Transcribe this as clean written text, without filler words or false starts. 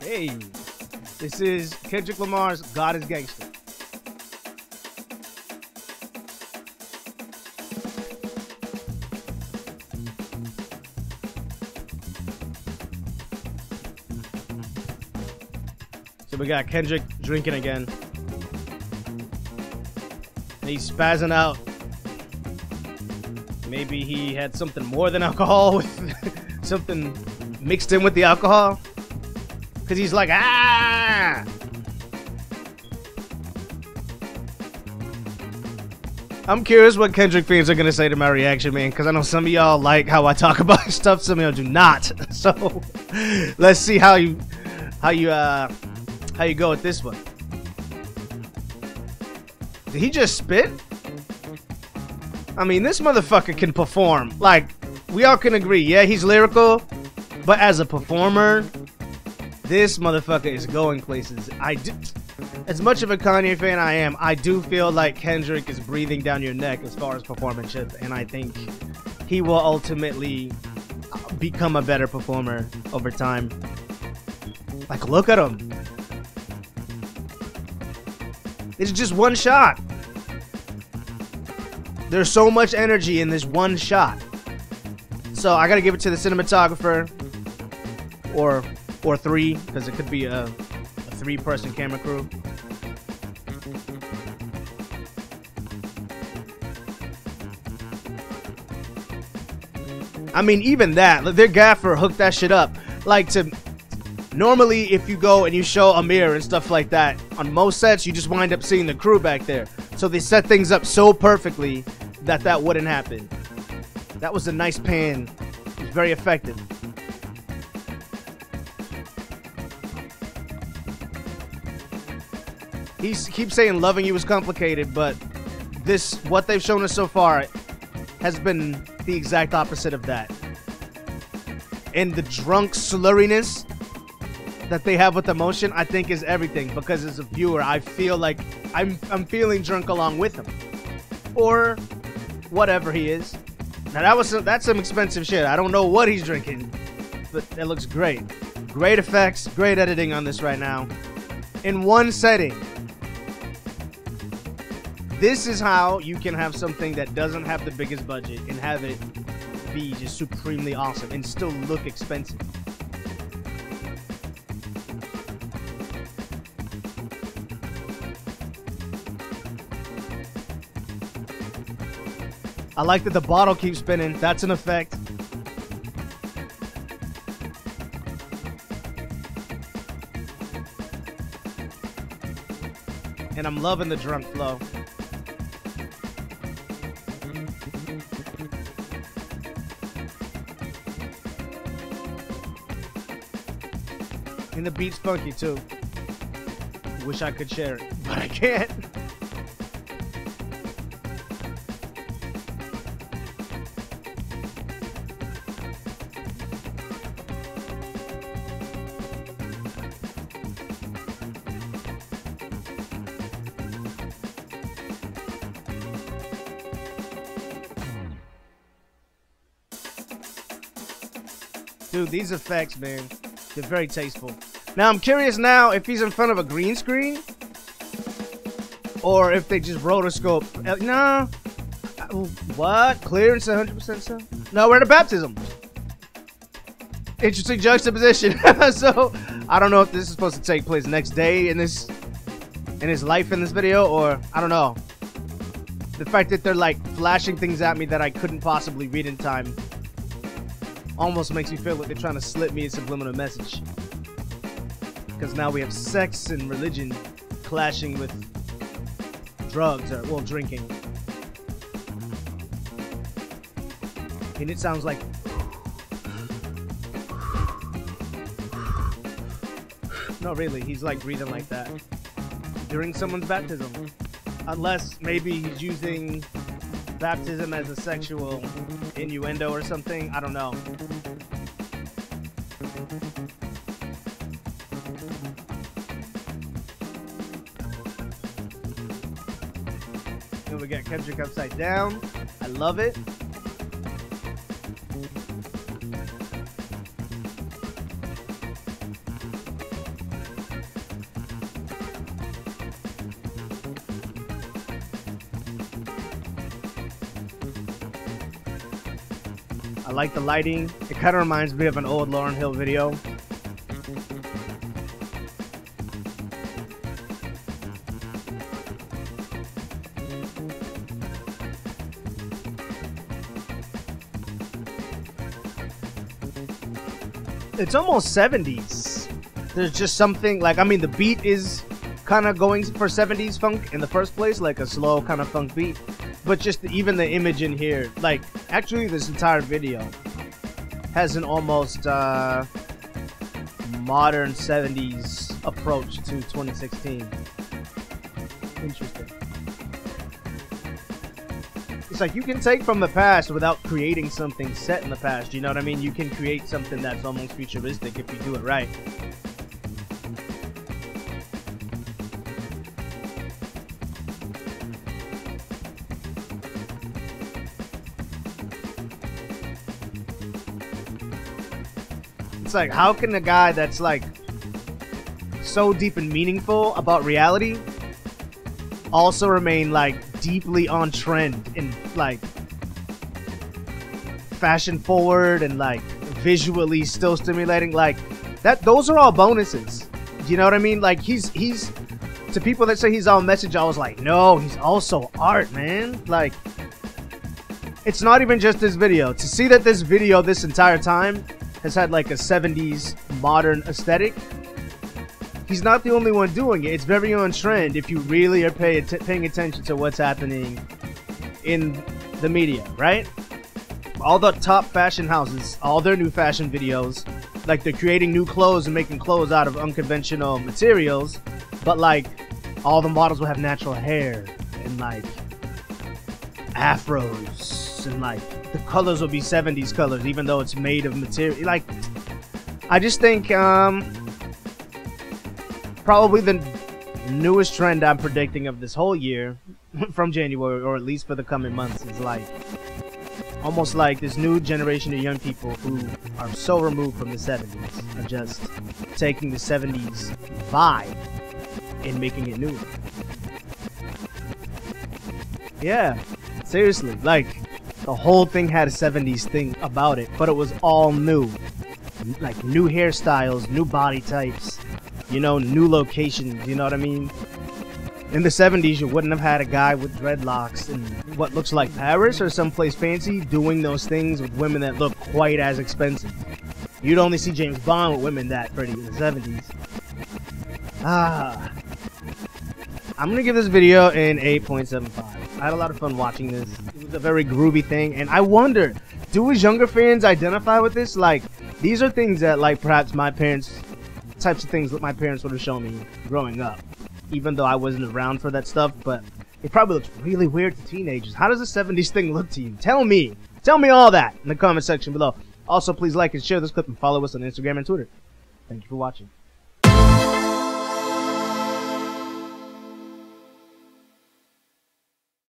Hey, this is Kendrick Lamar's God is Gangster. So we got Kendrick drinking again. He's spazzing out. Maybe he had something more than alcohol with something mixed in with the alcohol. Because he's like, ah! I'm curious what Kendrick fans are going to say to my reaction, man. Because I know some of y'all like how I talk about stuff. Some of y'all do not. So, let's see how you go with this one. Did he just spit? I mean, this motherfucker can perform. Like, we all can agree. Yeah, he's lyrical. But as a performer, this motherfucker is going places. As much of a Kanye fan I am, I do feel like Kendrick is breathing down your neck as far as performance, and I think he will ultimately become a better performer over time. Like, look at him. It's just one shot. There's so much energy in this one shot. So I gotta give it to the cinematographer, or three, because it could be a three-person camera crew. I mean, even that, their gaffer hooked that shit up. Like, normally if you go and you show a mirror and stuff like that, on most sets you just wind up seeing the crew back there. So they set things up so perfectly that wouldn't happen. That was a nice pan. It was very effective. He keeps saying loving you is complicated, but what they've shown us so far has been the exact opposite of that. And the drunk slurriness that they have with emotion, I think, is everything. Because as a viewer, I feel like I'm feeling drunk along with him, or whatever he is. Now that's some expensive shit. I don't know what he's drinking, but it looks great. Great effects, great editing on this right now. In one setting. This is how you can have something that doesn't have the biggest budget and have it be just supremely awesome and still look expensive. I like that the bottle keeps spinning. That's an effect. And I'm loving the drunk flow. And the beat's funky too. Wish I could share it, but I can't. Dude, these effects, man, they're very tasteful. Now, I'm curious now if he's in front of a green screen or if they just rotoscope. No. What? Clearance 100% so? No, we're at a baptism. Interesting juxtaposition. So, I don't know if this is supposed to take place next day in his life in this video, or I don't know. The fact that they're like flashing things at me that I couldn't possibly read in time almost makes me feel like they're trying to slip me a subliminal message. Because now we have sex and religion clashing with drugs, or, well, drinking. And it sounds like... No, really, he's like breathing like that during someone's baptism. Unless maybe he's using baptism as a sexual innuendo or something. I don't know. And we got Kendrick upside down. I love it. I like the lighting. It kind of reminds me of an old Lauryn Hill video. It's almost 70s. There's just something like, I mean, the beat is kind of going for 70s funk in the first place, like a slow kind of funk beat. But just even the image in here, like, actually this entire video has an almost modern 70s approach to 2016. Interesting. It's like you can take from the past without creating something set in the past, you know what I mean? You can create something that's almost futuristic if you do it right. It's like, how can a guy that's like so deep and meaningful about reality also remain like deeply on trend and like fashion forward and like visually still stimulating? Like that, those are all bonuses. You know what I mean? Like he's to people that say he's all message, I was like, no, he's also art, man. Like it's not even just this video. To see that this video this entire time has had like a 70s modern aesthetic, he's not the only one doing it. It's very on trend if you really are paying attention to what's happening in the media, right? All the top fashion houses, all their new fashion videos, like they're creating new clothes and making clothes out of unconventional materials, but like all the models will have natural hair and like afros and like the colors will be 70s colors even though it's made of material. Like I just think probably the newest trend I'm predicting of this whole year from January, or at least for the coming months, is like almost like this new generation of young people who are so removed from the 70s are just taking the 70s vibe and making it new. Yeah, seriously, like the whole thing had a 70s thing about it, but it was all new. Like new hairstyles, new body types, you know, new locations, you know what I mean? In the 70s, you wouldn't have had a guy with dreadlocks in what looks like Paris or someplace fancy doing those things with women that look quite as expensive. You'd only see James Bond with women that pretty in the 70s. I'm gonna give this video an 8.75. I had a lot of fun watching this. It was a very groovy thing, and I wonder, do his younger fans identify with this? Like, these are things that, like, perhaps my parents, types of things that my parents would have shown me growing up, even though I wasn't around for that stuff. But it probably looks really weird to teenagers. How does the 70s thing look to you? Tell me all that in the comment section below. Also, please like and share this clip and follow us on Instagram and Twitter. Thank you for watching.